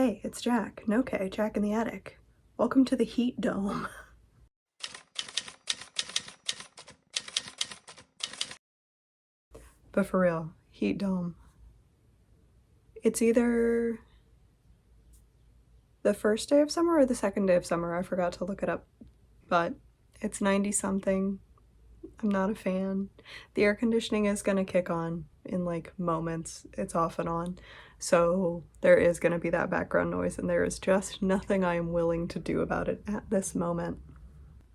Hey, it's Jack. No K, Jack in the attic. Welcome to the heat dome. But for real, heat dome. It's either the first day of summer or the second day of summer. I forgot to look it up, but it's 90 something. I'm not a fan. The air conditioning is gonna kick on in like moments. It's off and on. So there is gonna be that background noise and there is just nothing I am willing to do about it at this moment.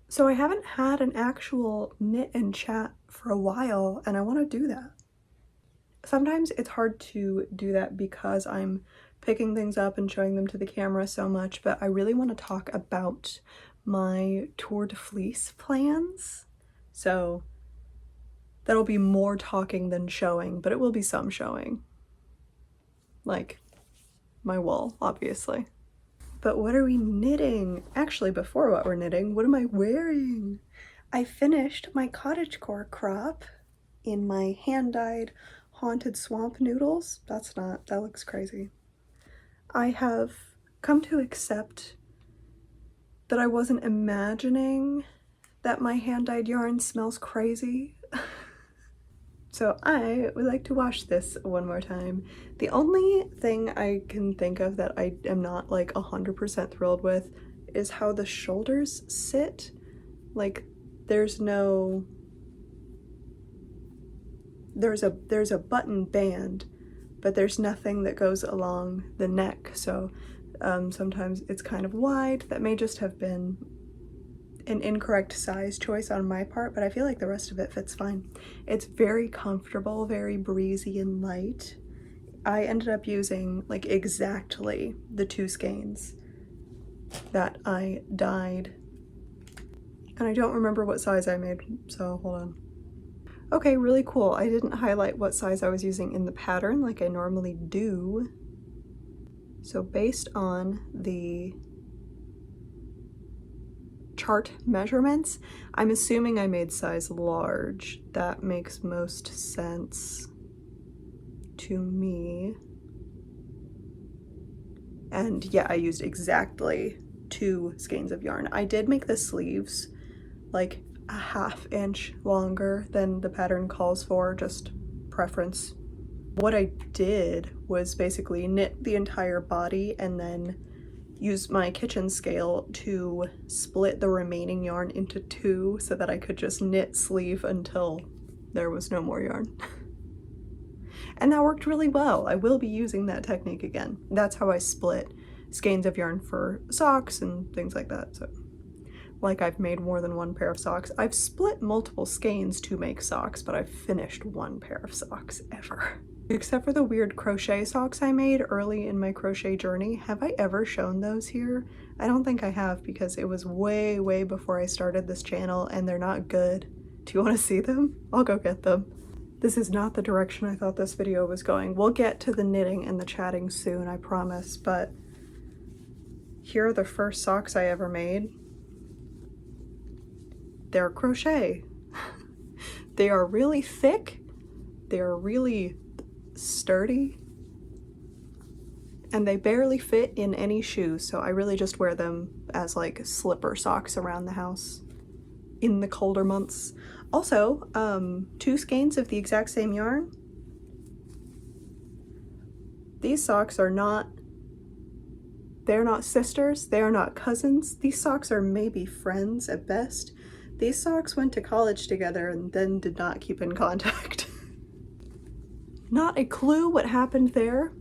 So I haven't had an actual knit and chat for a while and I wanna do that. Sometimes it's hard to do that because I'm picking things up and showing them to the camera so much, but I really want to talk about my Tour de Fleece plans. So that'll be more talking than showing, but it will be some showing. Like my wool, obviously. But what are we knitting? Actually, before what we're knitting, what am I wearing? I finished my Cottagecore Crop in my hand-dyed Haunted Swamp Noodles. That looks crazy. I have come to accept that I wasn't imagining that my hand-dyed yarn smells crazy. So I would like to wash this one more time. The only thing I can think of that I am not like 100% thrilled with is how the shoulders sit. Like there's a button band, but there's nothing that goes along the neck, so sometimes it's kind of wide. That may just have been an incorrect size choice on my part, but I feel like the rest of it fits fine. It's very comfortable, very breezy and light. I ended up using like exactly the 2 skeins that I dyed, and I don't remember what size I made, so hold on. Okay, really cool. I didn't highlight what size I was using in the pattern like I normally do. So based on the chart measurements, I'm assuming I made size large. That makes most sense to me. And yeah, I used exactly 2 skeins of yarn. I did make the sleeves like a ½ inch longer than the pattern calls for, just preference. What I did was basically knit the entire body and then use my kitchen scale to split the remaining yarn into 2 so that I could just knit sleeve until there was no more yarn. And that worked really well. I will be using that technique again. That's how I split skeins of yarn for socks and things like that. So like I've made more than 1 pair of socks. I've split multiple skeins to make socks, but I've finished 1 pair of socks ever. Except for the weird crochet socks I made early in my crochet journey. Have I ever shown those here? I don't think I have because it was way, way before I started this channel and they're not good. Do you want to see them? I'll go get them. This is not the direction I thought this video was going. We'll get to the knitting and the chatting soon, I promise, but here are the first socks I ever made. They're crochet. They are really thick, they're really sturdy, and they barely fit in any shoe, so I really just wear them as like slipper socks around the house in the colder months. Also, 2 skeins of the exact same yarn. These socks are not, they're not sisters, they are not cousins. These socks are maybe friends at best. These socks went to college together and then did not keep in contact. Not a clue what happened there.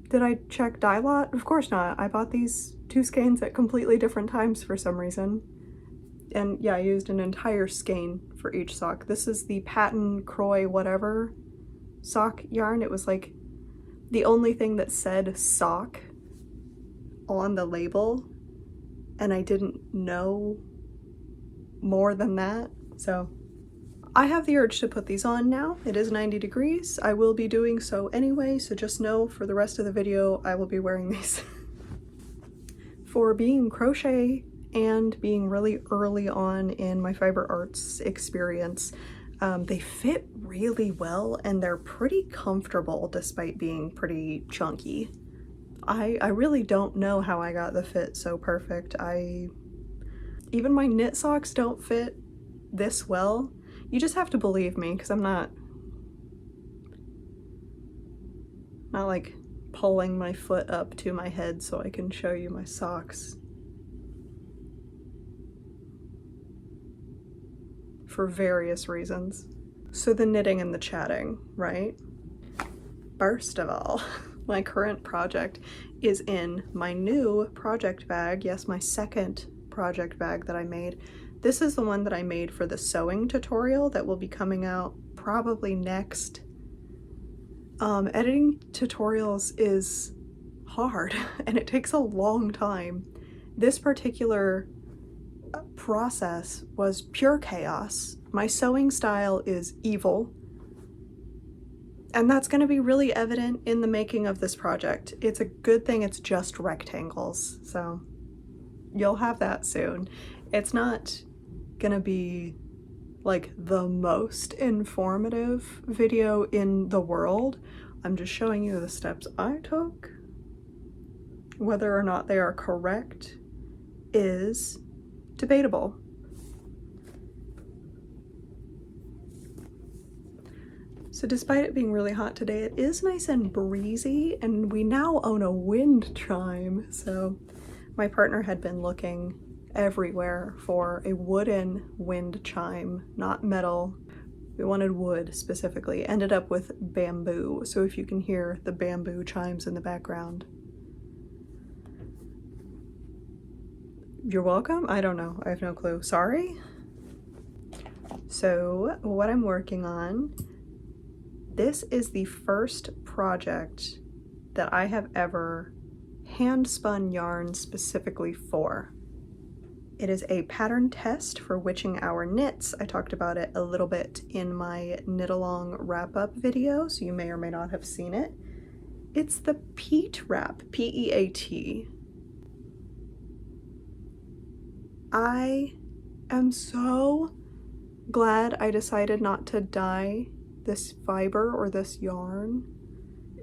Did I check dye lot? Of course not. I bought these 2 skeins at completely different times for some reason. And yeah, I used an entire skein for each sock. This is the Patent Croy whatever sock yarn. It was like the only thing that said sock on the label, and I didn't know more than that, so I have the urge to put these on now. It is 90 degrees. I will be doing so anyway, so just know for the rest of the video I will be wearing these. For being crochet and being really early on in my fiber arts experience, they fit really well and they're pretty comfortable despite being pretty chunky. I really don't know how I got the fit so perfect. Even my knit socks don't fit this well. You just have to believe me, because I'm not like pulling my foot up to my head so I can show you my socks. For various reasons. So the knitting and the chatting, right? First of all, my current project is in my new project bag. Yes, my second project bag that I made. This is the one that I made for the sewing tutorial that will be coming out probably next. Editing tutorials is hard and it takes a long time. This particular process was pure chaos. My sewing style is evil, and that's going to be really evident in the making of this project. It's a good thing it's just rectangles, so you'll have that soon. It's not gonna be like the most informative video in the world. I'm just showing you the steps I took. Whether or not they are correct is debatable. So despite it being really hot today, it is nice and breezy, and we now own a wind chime. So my partner had been looking everywhere for a wooden wind chime, not metal. We wanted wood specifically. Ended up with bamboo, so if you can hear the bamboo chimes in the background. You're welcome? I don't know. I have no clue. Sorry? So what I'm working on, this is the first project that I have ever hand spun yarn specifically for. It is a pattern test for WitchingHourKnits. I talked about it a little bit in my knit along wrap up video, so you may or may not have seen it. It's the Peat Wrap, P-E-A-T. I am so glad I decided not to dye this fiber or this yarn.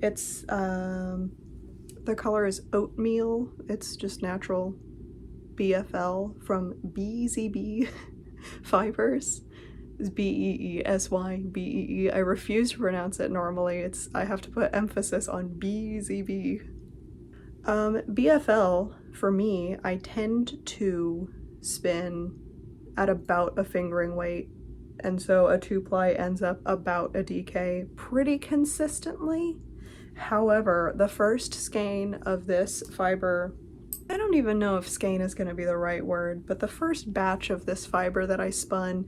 It's, the color is oatmeal. It's just natural BFL from BeesyBee Fibers. It's B-E-E-S-Y-B-E-E. I refuse to pronounce it normally. I have to put emphasis on BeesyBee. BFL, for me, I tend to spin at about a fingering weight, and so a 2-ply ends up about a DK pretty consistently. However, the first skein of this fiber, I don't even know if skein is going to be the right word, but the first batch of this fiber that I spun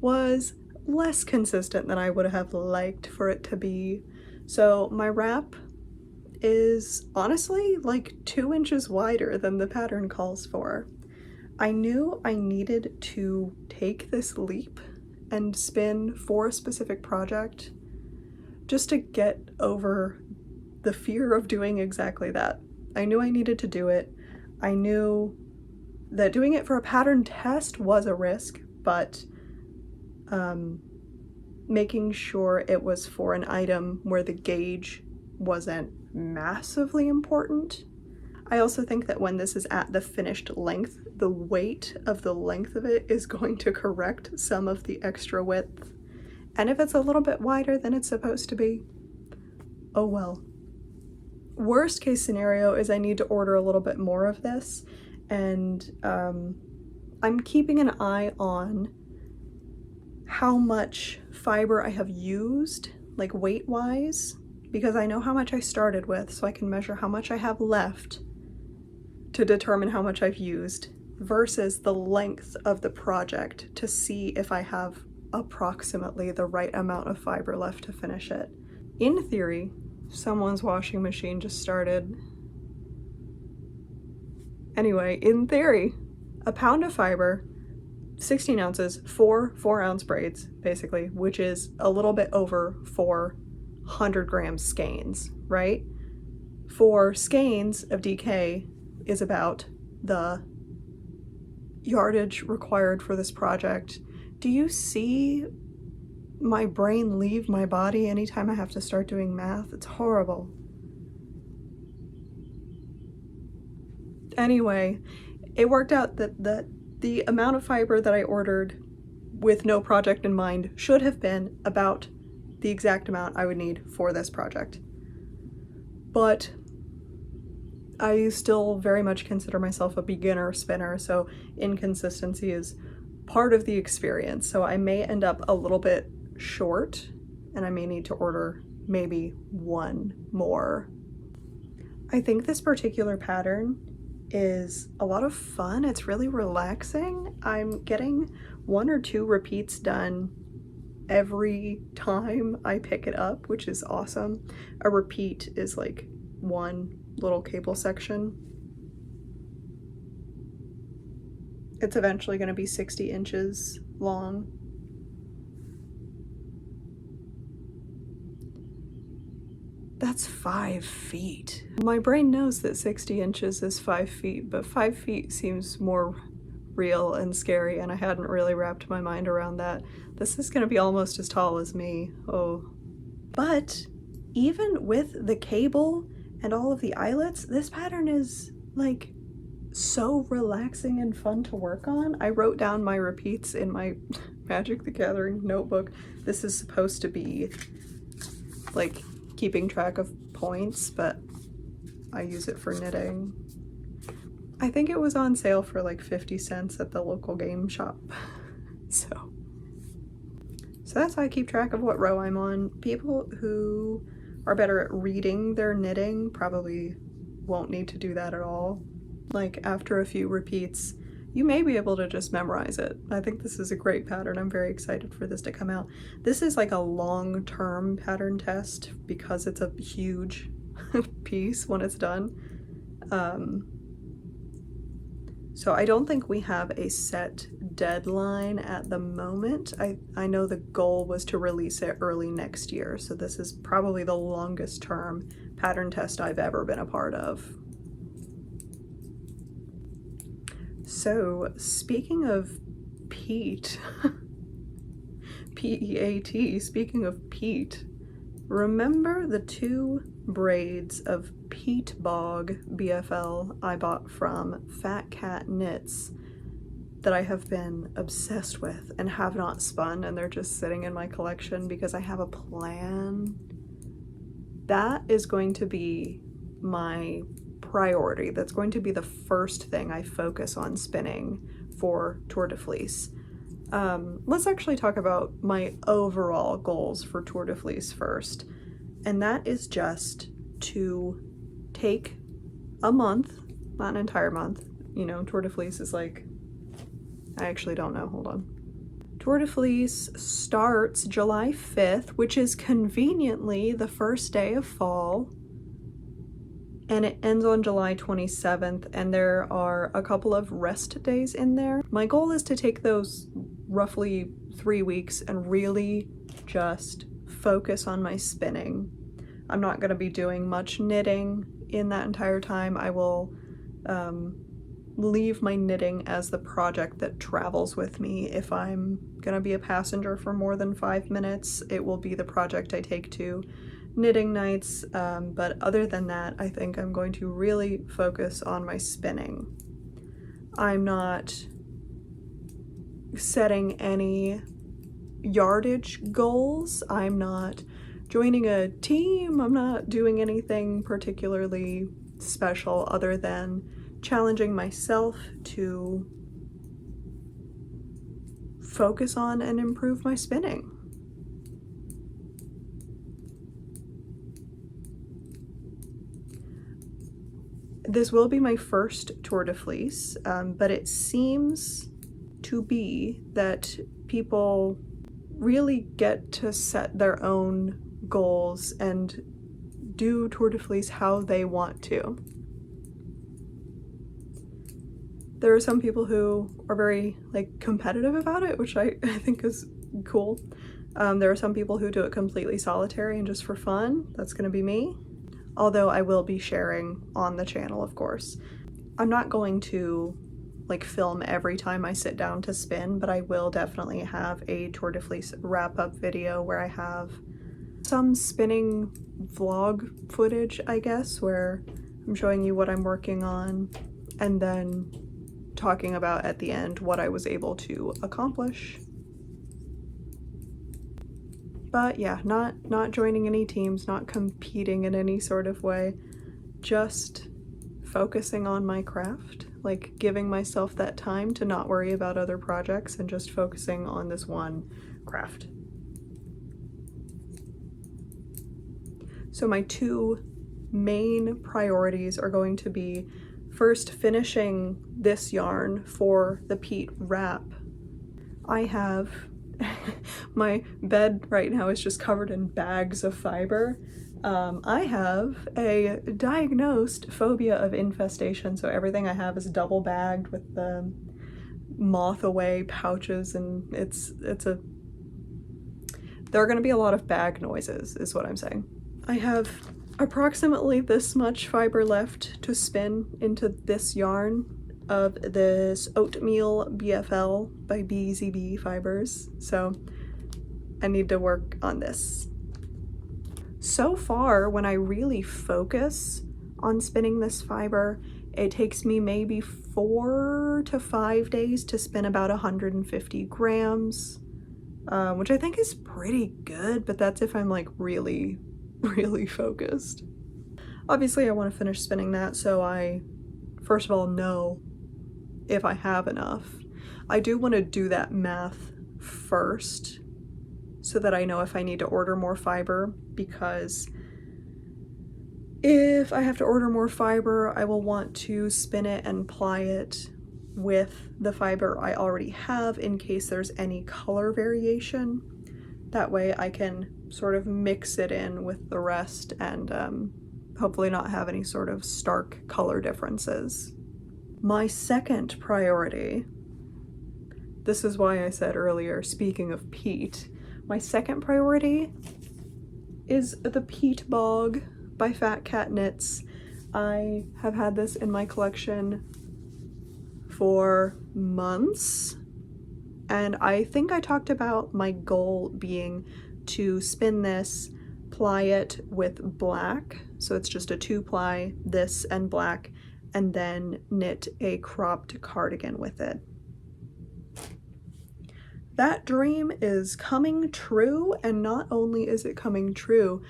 was less consistent than I would have liked for it to be. So my wrap is honestly like 2 inches wider than the pattern calls for. I knew I needed to take this leap and spin for a specific project just to get over the fear of doing exactly that. I knew I needed to do it. I knew that doing it for a pattern test was a risk, but making sure it was for an item where the gauge wasn't massively important. I also think that when this is at the finished length, the weight of the length of it is going to correct some of the extra width. And if it's a little bit wider than it's supposed to be, oh well. Worst case scenario is I need to order a little bit more of this, and I'm keeping an eye on how much fiber I have used, like weight-wise, because I know how much I started with, so I can measure how much I have left to determine how much I've used versus the length of the project to see if I have approximately the right amount of fiber left to finish it. In theory, someone's washing machine just started. Anyway, in theory, a pound of fiber, 16 ounces, 4 4-ounce braids, basically, which is a little bit over 400 grams skeins, right? 4 skeins of DK is about the yardage required for this project. Do you see my brain leave my body anytime I have to start doing math? It's horrible. Anyway, it worked out that the amount of fiber that I ordered with no project in mind should have been about the exact amount I would need for this project. But I still very much consider myself a beginner spinner, so inconsistency is part of the experience. So I may end up a little bit short, and I may need to order maybe one more. I think this particular pattern is a lot of fun. It's really relaxing. I'm getting 1 or 2 repeats done every time I pick it up, which is awesome. A repeat is like one little cable section. It's eventually going to be 60 inches long. That's 5 feet. My brain knows that 60 inches is 5 feet, but 5 feet seems more real and scary, and I hadn't really wrapped my mind around that. This is gonna be almost as tall as me. Oh. But even with the cable and all of the eyelets, this pattern is like so relaxing and fun to work on. I wrote down my repeats in my Magic the Gathering notebook. This is supposed to be like keeping track of points, but I use it for knitting. I think it was on sale for like 50 cents at the local game shop. So that's how I keep track of what row I'm on. People who are better at reading their knitting probably won't need to do that at all. Like after a few repeats, you may be able to just memorize it. I think this is a great pattern. I'm very excited for this to come out. This is like a long-term pattern test because it's a huge piece when it's done. So I don't think we have a set deadline at the moment. I know the goal was to release it early next year, so this is probably the longest term pattern test I've ever been a part of. So, speaking of peat, P-E-A-T, speaking of peat, remember the 2 braids of Peat Bog BFL I bought from Fat Cat Knits that I have been obsessed with and have not spun, and they're just sitting in my collection because I have a plan? That is going to be my priority. That's going to be the first thing I focus on spinning for Tour de Fleece. Let's actually talk about my overall goals for Tour de Fleece first, and that is just to take a month, not an entire month. You know, Tour de Fleece is like, I actually don't know, hold on. Tour de Fleece starts July 5th, which is conveniently the first day of fall, and it ends on July 27th, and there are a couple of rest days in there. My goal is to take those roughly 3 weeks and really just focus on my spinning. I'm not going to be doing much knitting in that entire time. I will leave my knitting as the project that travels with me. If I'm going to be a passenger for more than 5 minutes, it will be the project I take to knitting nights, but other than that, I think I'm going to really focus on my spinning. I'm not setting any yardage goals. I'm not joining a team. I'm not doing anything particularly special other than challenging myself to focus on and improve my spinning. This will be my first Tour de Fleece, but it seems to be that people really get to set their own goals and do Tour de Fleece how they want to. There are some people who are very competitive about it, which I think is cool. There are some people who do it completely solitary and just for fun. That's gonna be me. Although I will be sharing on the channel, of course. I'm not going to film every time I sit down to spin, but I will definitely have a Tour de Fleece wrap-up video where I have some spinning vlog footage, I guess, where I'm showing you what I'm working on and then talking about at the end what I was able to accomplish. But yeah, not joining any teams, not competing in any sort of way, just focusing on my craft, like giving myself that time to not worry about other projects and just focusing on this one craft. So my two main priorities are going to be first finishing this yarn for the Peat Wrap. I have my bed right now is just covered in bags of fiber. I have a diagnosed phobia of infestation, so everything I have is double bagged with the moth away pouches, and there are going to be a lot of bag noises is what I'm saying. I have approximately this much fiber left to spin into this yarn of this oatmeal BFL by BeesyBee Fibers, so I need to work on this. So far, when I really focus on spinning this fiber, it takes me maybe 4 to 5 days to spin about 150 grams, which I think is pretty good, but that's if I'm like really focused. Obviously, I want to finish spinning that so I, first of all, know if I have enough. I do want to do that math first so that I know if I need to order more fiber, because if I have to order more fiber, I will want to spin it and ply it with the fiber I already have in case there's any color variation. That way I can sort of mix it in with the rest and hopefully not have any sort of stark color differences. My second priority, this is why I said earlier, speaking of peat, my second priority is the Peat Bog by Fat Cat Knits. I have had this in my collection for months, and I think I talked about my goal being to spin this, ply it with black, so it's just a 2-ply, this and black, and then knit a cropped cardigan with it. That dream is coming true, and not only is it coming true,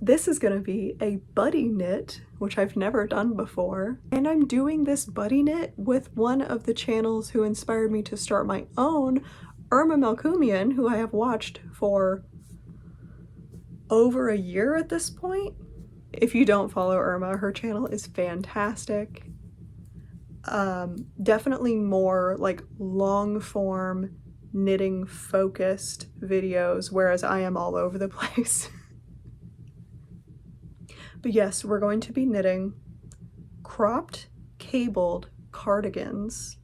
this is going to be a buddy knit, which I've never done before, and I'm doing this buddy knit with one of the channels who inspired me to start my own, Irma Melkumian, who I have watched for over a year at this point. If you don't follow Irma, her channel is fantastic. Definitely more like long form knitting focused videos, whereas I am all over the place. But yes, we're going to be knitting cropped cabled cardigans,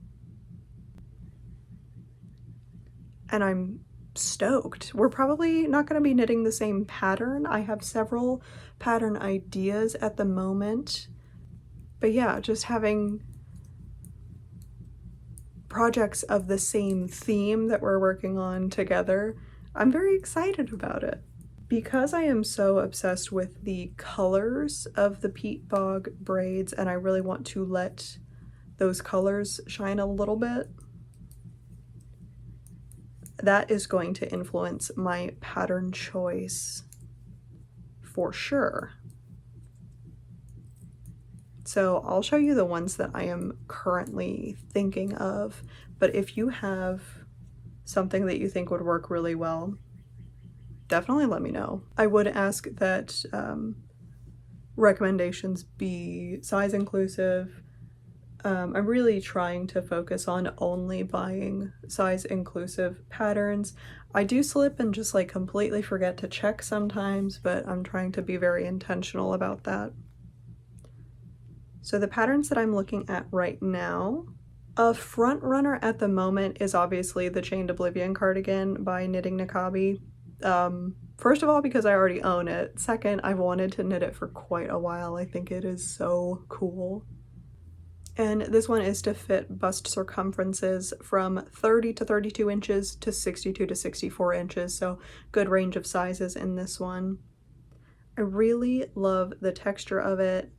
and I'm stoked. We're probably not going to be knitting the same pattern. I have several pattern ideas at the moment, but yeah, just having projects of the same theme that we're working on together, I'm very excited about it. Because I am so obsessed with the colors of the Peat Bog braids, and I really want to let those colors shine a little bit, that is going to influence my pattern choice for sure. So I'll show you the ones that I am currently thinking of, but if you have something that you think would work really well, definitely let me know. I would ask that recommendations be size inclusive. I'm really trying to focus on only buying size inclusive patterns. I do slip and just like completely forget to check sometimes, but I'm trying to be very intentional about that. So the patterns that I'm looking at right now, a front runner at the moment is obviously the Chained Oblivion cardigan by Knitting Nakabi. First of all, because I already own it. Second, I've wanted to knit it for quite a while. I think it is so cool. And this one is to fit bust circumferences from 30 to 32 inches to 62 to 64 inches, so good range of sizes in this one. I really love the texture of it,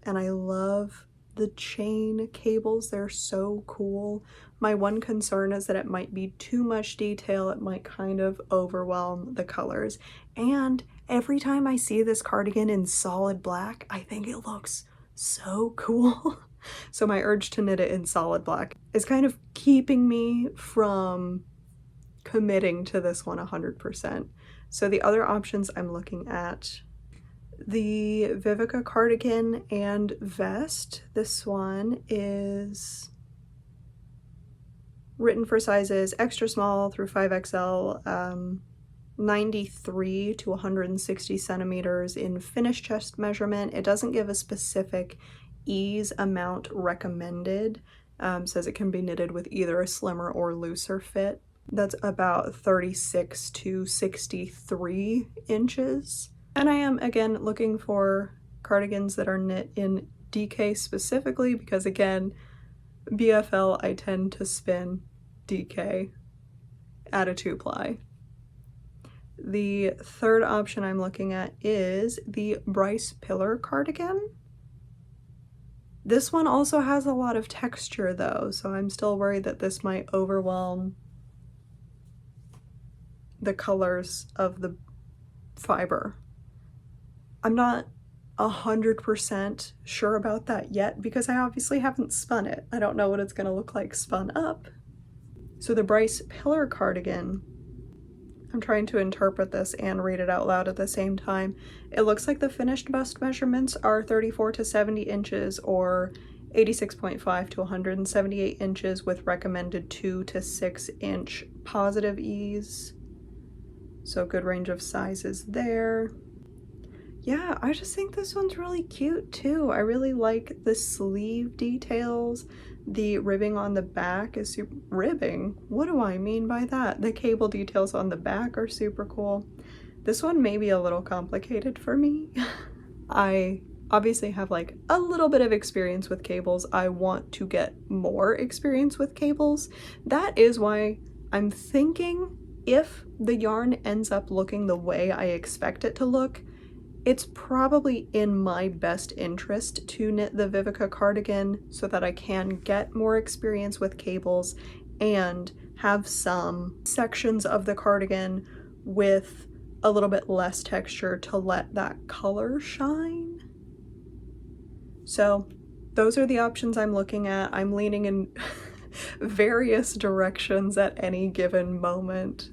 and I love the chain cables. They're so cool. My one concern is that it might be too much detail. It might kind of overwhelm the colors. And every time I see this cardigan in solid black, I think it looks so cool. So my urge to knit it in solid black is kind of keeping me from committing to this one 100%. So the other options I'm looking at, the Viveca cardigan and vest. This one is written for sizes extra small through 5XL, 93 to 160 centimeters in finished chest measurement. It doesn't give a specific ease amount recommended. Says it can be knitted with either a slimmer or looser fit. That's about 36 to 63 inches. And I am, again, looking for cardigans that are knit in DK specifically because, again, BFL, I tend to spin DK at a 2-ply. The third option I'm looking at is the Bryce Pillar cardigan. This one also has a lot of texture though, so I'm still worried that this might overwhelm the colors of the fiber. I'm not 100% sure about that yet because I obviously haven't spun it. I don't know what it's going to look like spun up. So the Bryce Pillar cardigan, I'm trying to interpret this and read it out loud at the same time. It looks like the finished bust measurements are 34 to 70 inches or 86.5 to 178 inches with recommended 2 to 6 inch positive ease. So good range of sizes there. Yeah, I just think this one's really cute too. I really like the sleeve details. The ribbing on the back is super ribbing. What do I mean by that? The cable details on the back are super cool. This one may be a little complicated for me. I obviously have like a little bit of experience with cables. I want to get more experience with cables. That is why I'm thinking if the yarn ends up looking the way I expect it to look, it's probably in my best interest to knit the Viveca cardigan so that I can get more experience with cables and have some sections of the cardigan with a little bit less texture to let that color shine. So those are the options I'm looking at. I'm leaning in various directions at any given moment.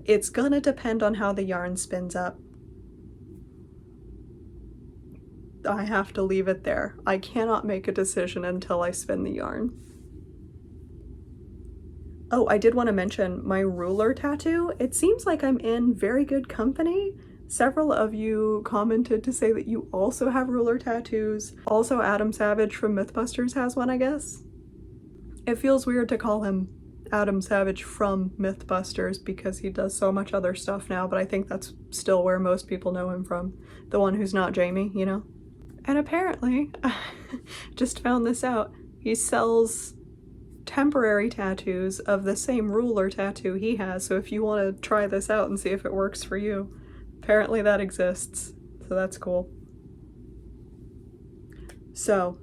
It's gonna depend on how the yarn spins up. I have to leave it there. I cannot make a decision until I spin the yarn. Oh, I did want to mention my ruler tattoo. It seems like I'm in very good company. Several of you commented to say that you also have ruler tattoos. Also, Adam Savage from Mythbusters has one, I guess. It feels weird to call him Adam Savage from Mythbusters because he does so much other stuff now, but I think that's still where most people know him from. The one who's not Jamie, you know? And apparently, just found this out, he sells temporary tattoos of the same ruler tattoo he has, so if you want to try this out and see if it works for you, apparently that exists, so that's cool. So,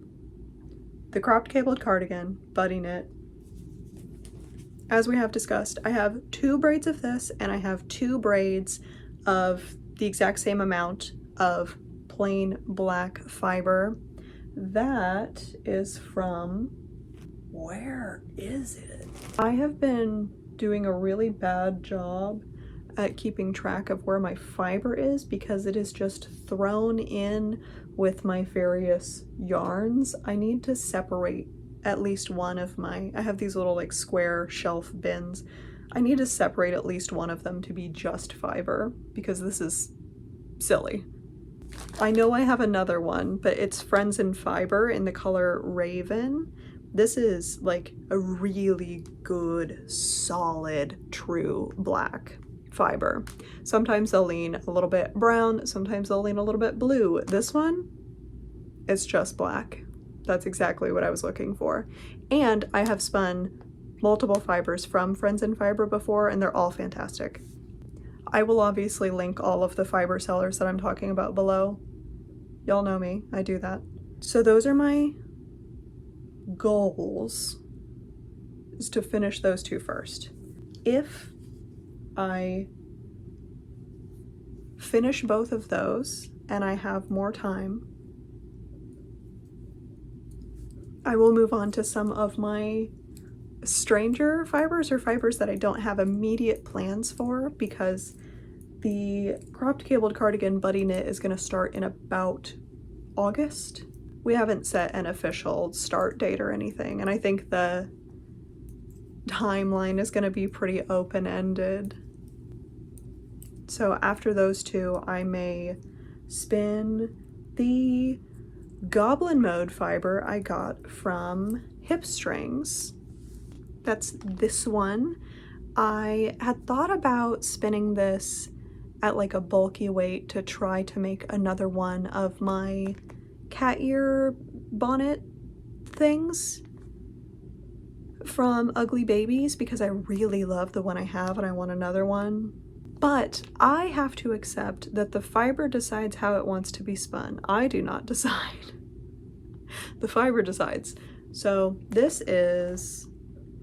the cropped cabled cardigan, buddy knit. As we have discussed, I have 2 braids of this, and I have 2 braids of the exact same amount of plain black fiber. That is from, where is it? I have been doing a really bad job at keeping track of where my fiber is because it is just thrown in with my various yarns. I need to separate at least one of my, I have these little like square shelf bins. I need to separate at least one of them to be just fiber because this is silly. I know I have another one, but it's Friends in Fiber in the color Raven. This is like a really good, solid, true black fiber. Sometimes they'll lean a little bit brown, sometimes they'll lean a little bit blue. This one, it's just black. That's exactly what I was looking for. And I have spun multiple fibers from Friends in Fiber before, and they're all fantastic. I will obviously link all of the fiber sellers that I'm talking about below. Y'all know me, I do that. So those are my goals is to finish those two first. If I finish both of those and I have more time, I will move on to some of my stranger fibers, or fibers that I don't have immediate plans for, because the cropped cabled cardigan buddy knit is going to start in about August. We haven't set an official start date or anything, and I think the timeline is going to be pretty open-ended. So after those two, I may spin the Goblin Mode fiber I got from Hip Strings. That's this one. I had thought about spinning this at like a bulky weight to try to make another one of my cat ear bonnet things from Ugly Babies, because I really love the one I have and I want another one. But I have to accept that the fiber decides how it wants to be spun. I do not decide. The fiber decides. So this is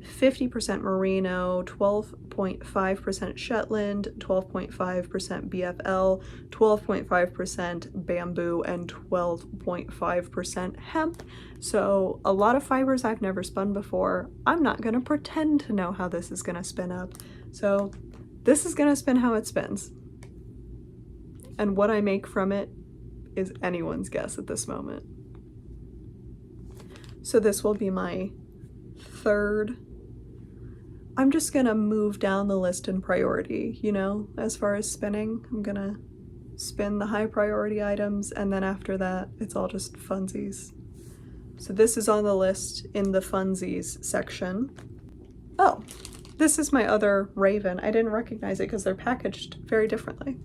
50% merino, 12.5% Shetland, 12.5% BFL, 12.5% bamboo, and 12.5% hemp. So a lot of fibers I've never spun before. I'm not going to pretend to know how this is going to spin up. So this is going to spin how it spins. And what I make from it is anyone's guess at this moment. So this will be my third. I'm just gonna move down the list in priority, you know, as far as spinning. I'm gonna spin the high priority items, and then after that, it's all just funsies. So this is on the list in the funsies section. Oh, this is my other Raven. I didn't recognize it because they're packaged very differently.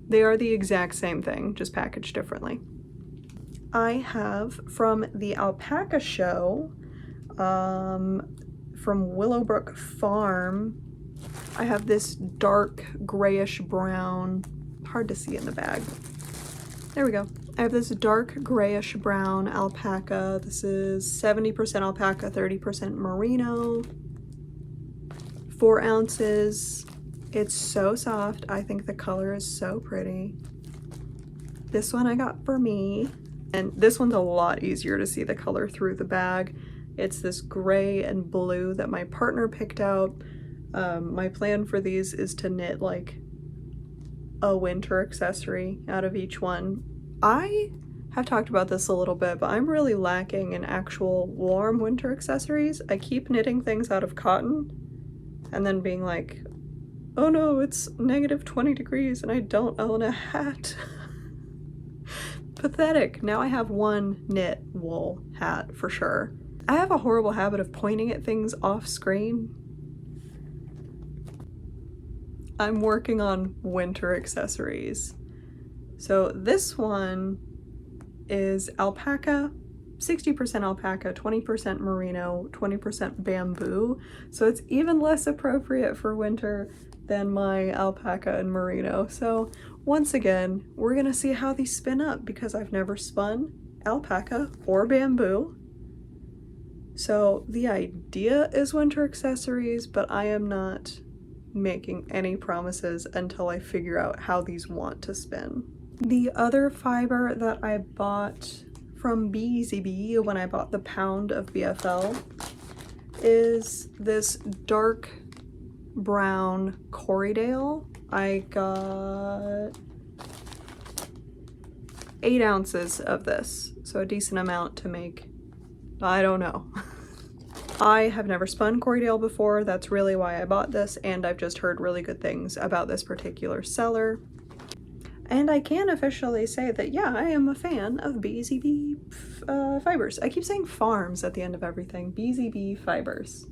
They are the exact same thing, just packaged differently. I have from the alpaca show, from Willowbrook Farm, I have this dark grayish brown, hard to see in the bag. There we go. I have this dark grayish brown alpaca. This is 70% alpaca, 30% merino. 4 ounces. It's so soft. I think the color is so pretty. This one I got for me. And this one's a lot easier to see the color through the bag. It's this gray and blue that my partner picked out. My plan for these is to knit like a winter accessory out of each one. I have talked about this a little bit, but I'm really lacking in actual warm winter accessories. I keep knitting things out of cotton and then being like, oh no, it's negative 20 degrees and I don't own a hat. Pathetic. Now I have one knit wool hat for sure. I have a horrible habit of pointing at things off screen. I'm working on winter accessories. So this one is alpaca, 60% alpaca, 20% merino, 20% bamboo. So it's even less appropriate for winter than my alpaca and merino. So once again, we're gonna see how these spin up because I've never spun alpaca or bamboo. So the idea is winter accessories, but I am not making any promises until I figure out how these want to spin. The other fiber that I bought from BeesyBee when I bought the pound of BFL is this dark brown Corriedale. I got 8 ounces of this, so a decent amount to make, I don't know. I have never spun Corriedale before, that's really why I bought this, and I've just heard really good things about this particular seller. And I can officially say that, yeah, I am a fan of BeesyBee Fibers. I keep saying farms at the end of everything. BeesyBee Fibers.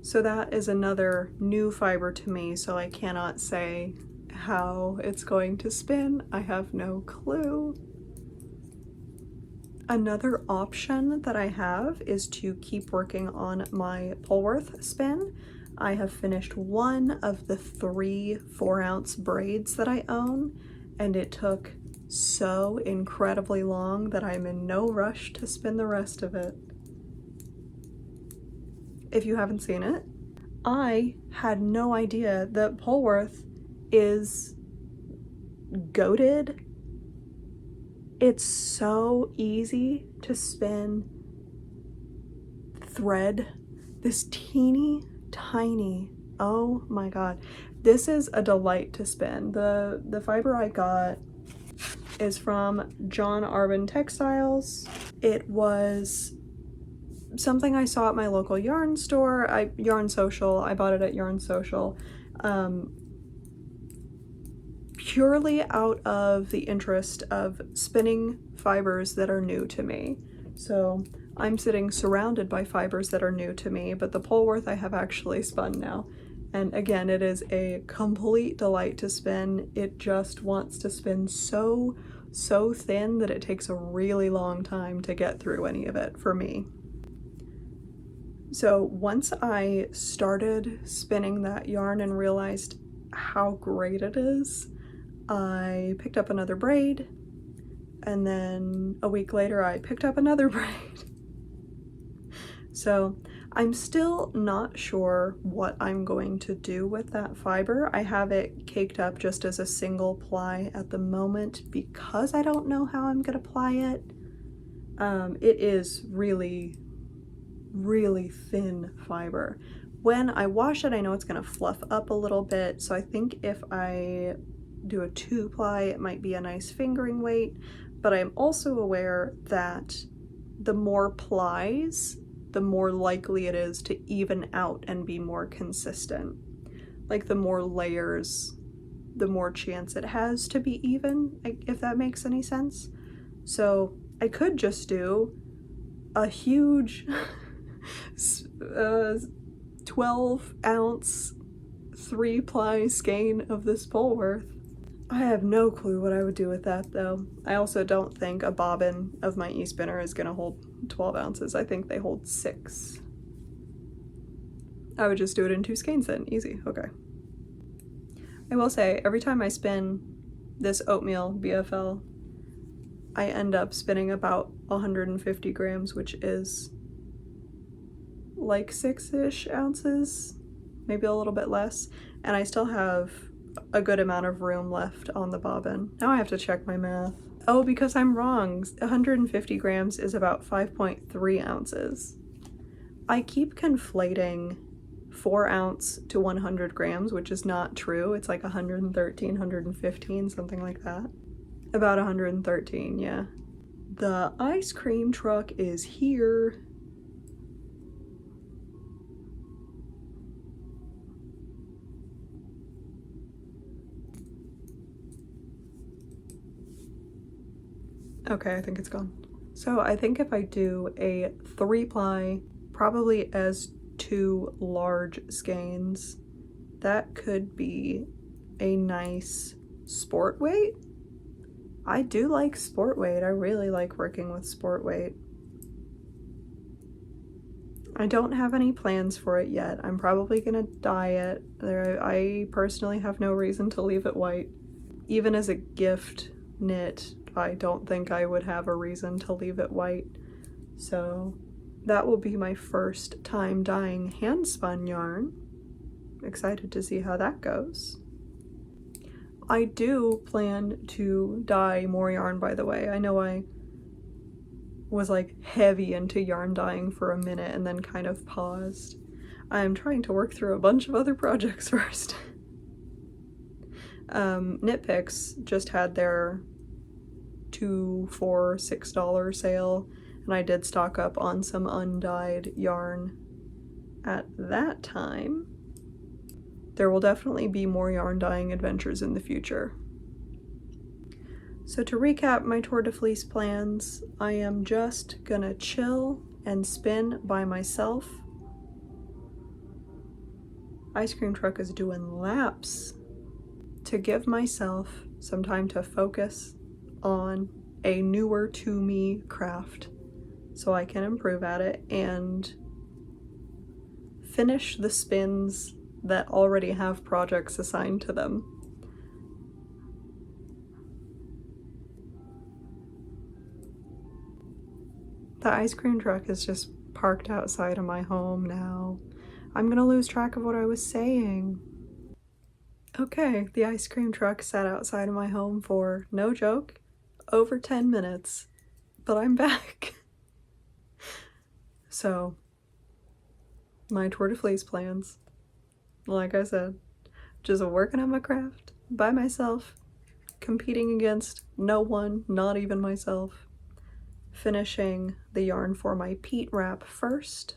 So that is another new fiber to me, so I cannot say how it's going to spin. I have no clue. Another option that I have is to keep working on my Polworth spin. I have finished one of the 3 4-ounce braids that I own, and it took so incredibly long that I'm in no rush to spin the rest of it. If you haven't seen it, I had no idea that Polworth is goated. It's so easy to spin thread, this teeny tiny, oh my god, this is a delight to spin. The fiber I got is from Arbon Textiles. It was something I saw at my local yarn store, Yarn Social. I bought it at Yarn Social, purely out of the interest of spinning fibers that are new to me. So I'm sitting surrounded by fibers that are new to me, but the Polworth I have actually spun now. And again, it is a complete delight to spin. It just wants to spin so thin that it takes a really long time to get through any of it for me. So once I started spinning that yarn and realized how great it is, I picked up another braid, and then a week later I picked up another braid. So I'm still not sure what I'm going to do with that fiber. I have it caked up just as a single ply at the moment because I don't know how I'm gonna ply it. It is really thin fiber. When I wash it, I know it's gonna fluff up a little bit, so I think if I do a 2-ply, it might be a nice fingering weight, but I'm also aware that the more plies, the more likely it is to even out and be more consistent. Like the more layers, the more chance it has to be even, if that makes any sense. So I could just do a huge 12-ounce 3-ply skein of this Polworth. I have no clue what I would do with that though. I also don't think a bobbin of my e-spinner is gonna hold 12 ounces. I think they hold 6. I would just do it in 2 skeins then, easy, okay. I will say, every time I spin this oatmeal BFL, I end up spinning about 150 grams, which is like 6-ish ounces, maybe a little bit less, and I still have a good amount of room left on the bobbin. Now I have to check my math. Oh, because I'm wrong. 150 grams is about 5.3 ounces. I keep conflating 4 ounce to 100 grams, which is not true. It's like 113, 115, something like that. About 113, yeah. The ice cream truck is here. Okay, I think it's gone. So I think if I do a 3-ply, probably as 2 large skeins, that could be a nice sport weight. I do like sport weight. I really like working with sport weight. I don't have any plans for it yet. I'm probably gonna dye it. I personally have no reason to leave it white. Even as a gift knit, I don't think I would have a reason to leave it white. So that will be my first time dyeing handspun yarn. Excited to see how that goes. I do plan to dye more yarn, by the way. I know I was like heavy into yarn dyeing for a minute and then kind of paused. I'm trying to work through a bunch of other projects first. Knit Picks just had their 2 for $6 sale, and I did stock up on some undyed yarn at that time. There will definitely be more yarn dyeing adventures in the future. So to recap my Tour de Fleece plans, I am just gonna chill and spin by myself. Ice cream truck is doing laps to give myself some time to focus on a newer to me craft so I can improve at it and finish the spins that already have projects assigned to them. The ice cream truck is just parked outside of my home now. I'm gonna lose track of what I was saying. Okay, the ice cream truck sat outside of my home for, no joke, over 10 minutes, but I'm back. So, my Tour de Fleece plans, like I said, just working on my craft by myself, competing against no one, not even myself, finishing the yarn for my Peat Wrap first,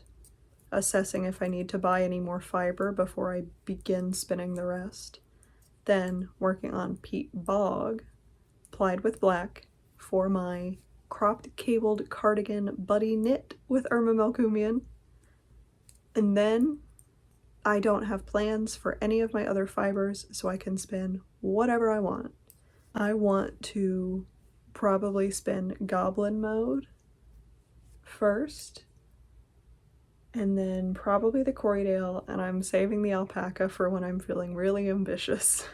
assessing if I need to buy any more fiber before I begin spinning the rest, then working on Peat Bog, plied with black, for my cropped cabled cardigan buddy knit with Irma Melkumian. And then I don't have plans for any of my other fibers, so I can spin whatever I want. I want to probably spin Goblin Mode first, and then probably the Corriedale, and I'm saving the alpaca for when I'm feeling really ambitious.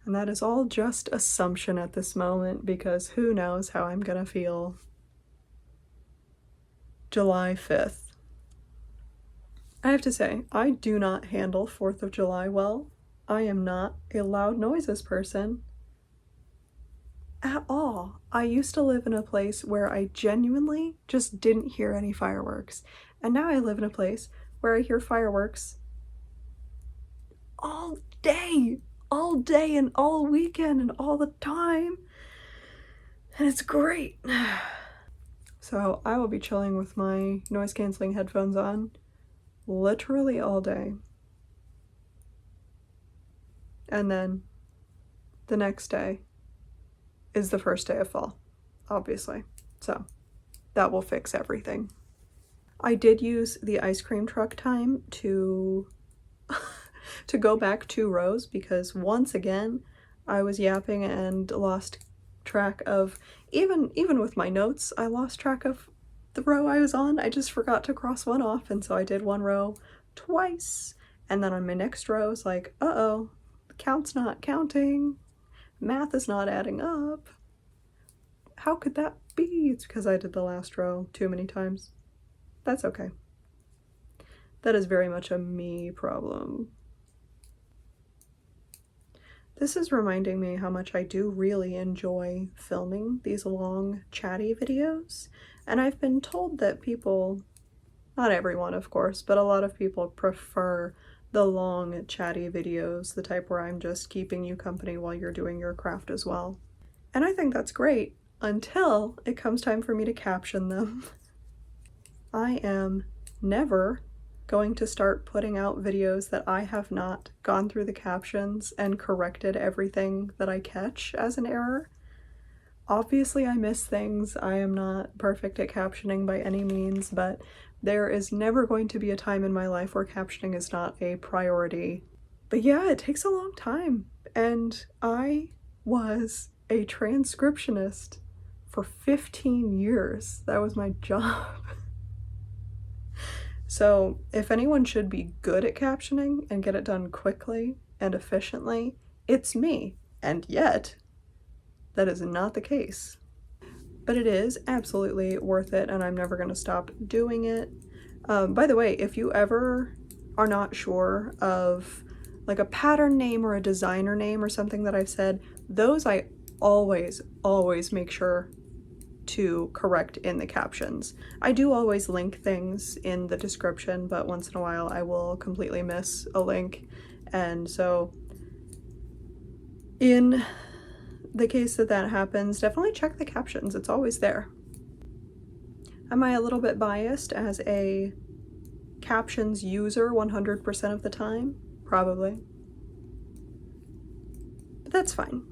And that is all just assumption at this moment, because who knows how I'm gonna feel July 5th. I have to say, I do not handle 4th of July well. I am not a loud noises person at all. I used to live in a place where I genuinely just didn't hear any fireworks. And now I live in a place where I hear fireworks all day and all weekend and all the time. And it's great. So I will be chilling with my noise canceling headphones on literally all day. And then the next day is the first day of fall, obviously. So that will fix everything. I did use the ice cream truck time to go back 2 rows, because once again I was yapping and lost track of, even with my notes, I lost track of the row I was on. I just forgot to cross one off, and so I did one row twice, and then on my next row I was like, uh-oh, the count's not counting, math is not adding up. How could that be? It's because I did the last row too many times. That's okay. That is very much a me problem. This is reminding me how much I do really enjoy filming these long, chatty videos. And I've been told that people, not everyone of course, but a lot of people prefer the long, chatty videos, the type where I'm just keeping you company while you're doing your craft as well. And I think that's great, until it comes time for me to caption them. I am never going to start putting out videos that I have not gone through the captions and corrected everything that I catch as an error. Obviously I miss things. I am not perfect at captioning by any means, but there is never going to be a time in my life where captioning is not a priority. But yeah, it takes a long time, and I was a transcriptionist for 15 years. That was my job. So if anyone should be good at captioning and get it done quickly and efficiently, it's me. And yet, that is not the case. But it is absolutely worth it, and I'm never going to stop doing it. By the way, if you ever are not sure of like a pattern name or a designer name or something that I've said, those I always make sure to correct in the captions. I do always link things in the description, but once in a while I will completely miss a link, and so in the case that that happens, definitely check the captions. It's always there. Am I a little bit biased as a captions user 100% of the time? Probably. But that's fine.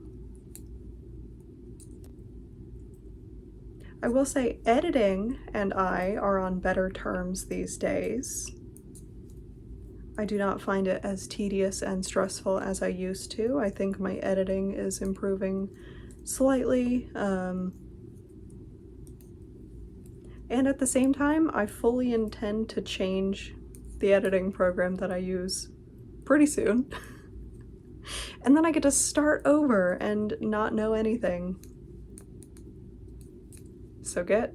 I will say editing and I are on better terms these days. I do not find it as tedious and stressful as I used to. I think my editing is improving slightly. And at the same time, I fully intend to change the editing program that I use pretty soon. And then I get to start over and not know anything. So get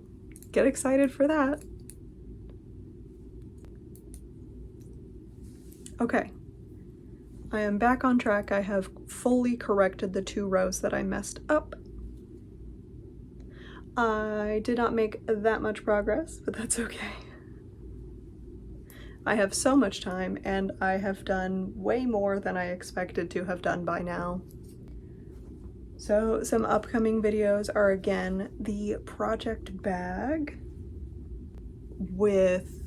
get excited for that. Okay, I am back on track. I have fully corrected the 2 rows that I messed up. I did not make that much progress, but that's okay. I have so much time, and I have done way more than I expected to have done by now. So some upcoming videos are, again, the project bag, with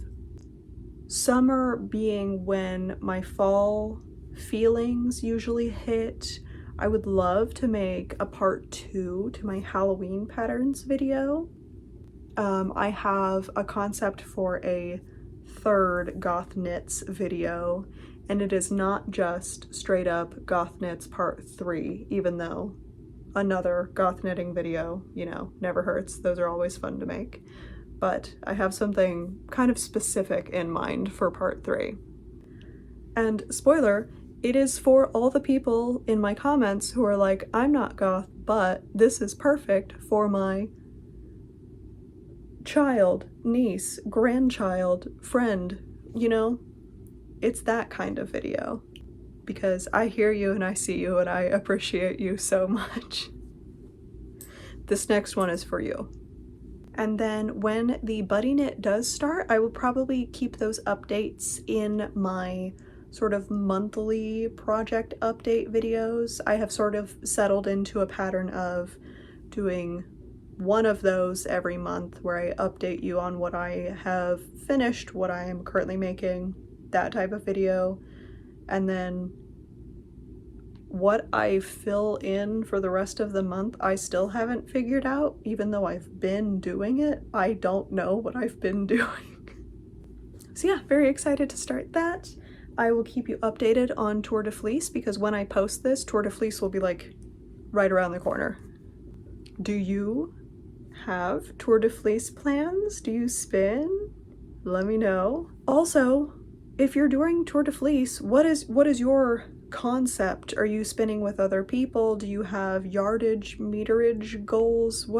summer being when my fall feelings usually hit. I would love to make a part 2 to my Halloween patterns video. I have a concept for a 3rd Goth Knits video, and it is not just straight up Goth Knits part 3, even though another goth knitting video, you know, never hurts. Those are always fun to make. But I have something kind of specific in mind for part 3. And spoiler, it is for all the people in my comments who are like, I'm not goth, but this is perfect for my child, niece, grandchild, friend, you know? It's that kind of video. Because I hear you and I see you and I appreciate you so much. This next one is for you. And then when the buddy knit does start, I will probably keep those updates in my sort of monthly project update videos. I have sort of settled into a pattern of doing one of those every month where I update you on what I have finished, what I am currently making, that type of video. And then what I fill in for the rest of the month, I still haven't figured out. Even though I've been doing it, I don't know what I've been doing. So yeah, very excited to start that. I will keep you updated on Tour de Fleece, because when I post this, Tour de Fleece will be like right around the corner. Do you have Tour de Fleece plans? Do you spin? Let me know. Also, if you're doing Tour de Fleece, what is your concept? Are you spinning with other people? Do you have yardage, meterage goals?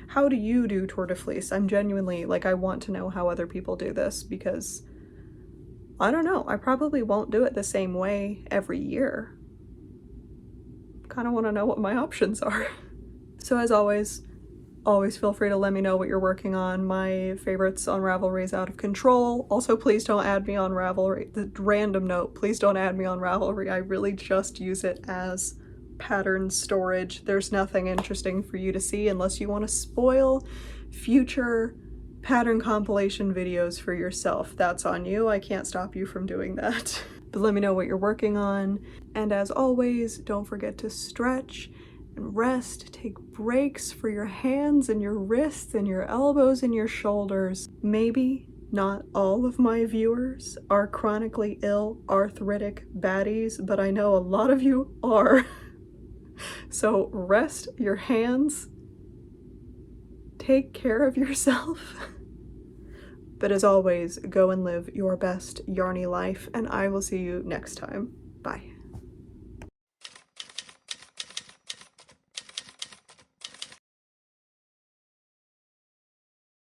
How do you do Tour de Fleece? I'm genuinely, like, I want to know how other people do this, because I don't know, I probably won't do it the same way every year. Kind of want to know what my options are. So as always feel free to let me know what you're working on. My favorites on Ravelry is Out of Control. Also, please don't add me on Ravelry. The random note, please don't add me on Ravelry. I really just use it as pattern storage. There's nothing interesting for you to see unless you want to spoil future pattern compilation videos for yourself. That's on you. I can't stop you from doing that. But let me know what you're working on. And as always, don't forget to stretch and rest. Take breaks for your hands and your wrists and your elbows and your shoulders. Maybe not all of my viewers are chronically ill, arthritic baddies, but I know a lot of you are. So rest your hands. Take care of yourself. But as always, go and live your best yarny life, and I will see you next time. Bye.